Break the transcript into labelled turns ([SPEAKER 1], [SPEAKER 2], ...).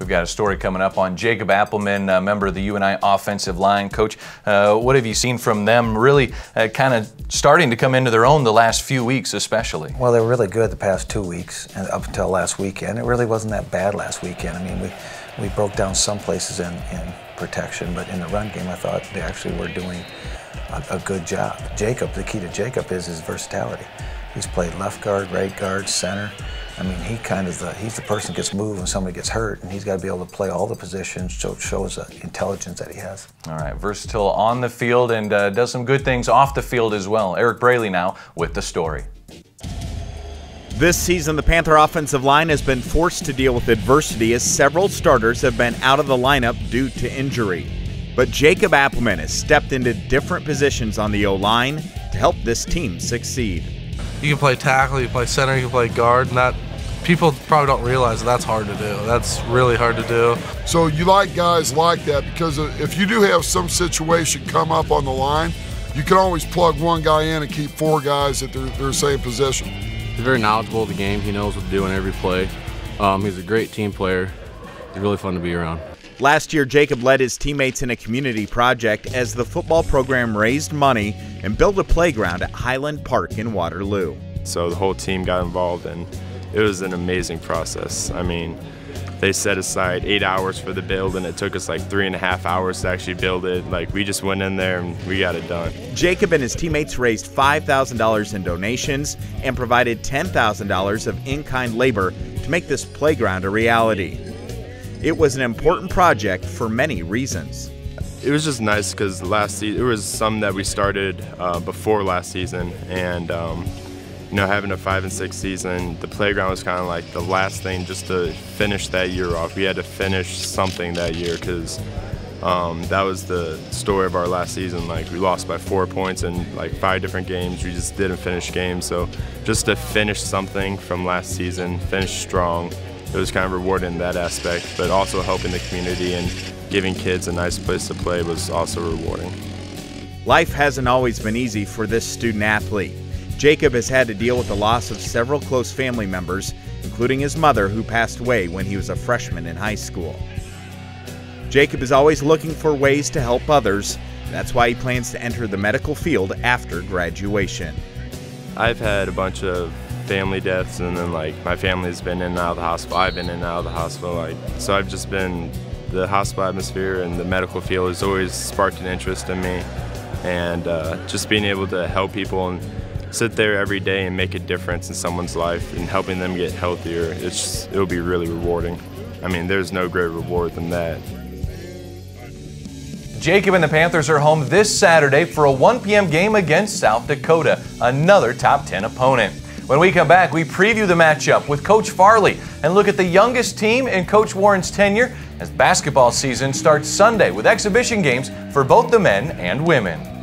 [SPEAKER 1] We've got a story coming up on Jacob Appleman, a member of the UNI offensive line. Coach, what have you seen from them really kind of starting to come into their own the last few weeks especially?
[SPEAKER 2] Well, they were really good the past 2 weeks and up until last weekend. It really wasn't that bad last weekend. I mean, we broke down some places in protection, but in the run game I thought they actually were doing a good job. Jacob, the key to Jacob is his versatility. He's played left guard, right guard, center. I mean, he's the person that gets moved when somebody gets hurt, and he's got to be able to play all the positions, so it shows the intelligence that he has.
[SPEAKER 1] All right, versatile on the field and does some good things off the field as well. Eric Braley now with the story.
[SPEAKER 3] This season, the Panther offensive line has been forced to deal with adversity as several starters have been out of the lineup due to injury. But Jacob Appleman has stepped into different positions on the O-line to help this team succeed.
[SPEAKER 4] You can play tackle, you can play center, you can play guard, and that people probably don't realize that's hard to do. That's really hard to do.
[SPEAKER 5] So you like guys like that because if you do have some situation come up on the line, you can always plug one guy in and keep 4 guys at their same position.
[SPEAKER 6] He's very knowledgeable of the game. He knows what to do in every play. He's a great team player. He's really fun to be around.
[SPEAKER 3] Last year, Jacob led his teammates in a community project as the football program raised money and built a playground at Highland Park in Waterloo.
[SPEAKER 7] So the whole team got involved and it was an amazing process. I mean, they set aside 8 hours for the build and it took us like 3.5 hours to actually build it. Like, we just went in there and we got it done. Jacob
[SPEAKER 3] and his teammates raised $5,000 in donations and provided $10,000 of in-kind labor to make this playground a reality. It was an important project for many reasons.
[SPEAKER 7] It was just nice because last season, it was something that we started before last season, and you know, having a 5-6 season, the playground was kind of like the last thing just to finish that year off. We had to finish something that year because that was the story of our last season. Like, we lost by 4 points in like 5 different games. We just didn't finish games. So just to finish something from last season, finish strong, it was kind of rewarding in that aspect, but also helping the community and giving kids a nice place to play was also rewarding.
[SPEAKER 3] Life hasn't always been easy for this student athlete. Jacob has had to deal with the loss of several close family members, including his mother, who passed away when he was a freshman in high school. Jacob is always looking for ways to help others. That's why he plans to enter the medical field after graduation.
[SPEAKER 7] I've had a bunch of family deaths, and then like my family's been in and out of the hospital. I've been in and out of the hospital. So I've just been, the hospital atmosphere and the medical field has always sparked an interest in me, and just being able to help people and sit there every day and make a difference in someone's life and helping them get healthier, it'll be really rewarding. I mean, there's no greater reward than that.
[SPEAKER 1] Jacob and the Panthers are home this Saturday for a 1 p.m. game against South Dakota, another top 10 opponent. When we come back, we preview the matchup with Coach Farley and look at the youngest team in Coach Warren's tenure as basketball season starts Sunday with exhibition games for both the men and women.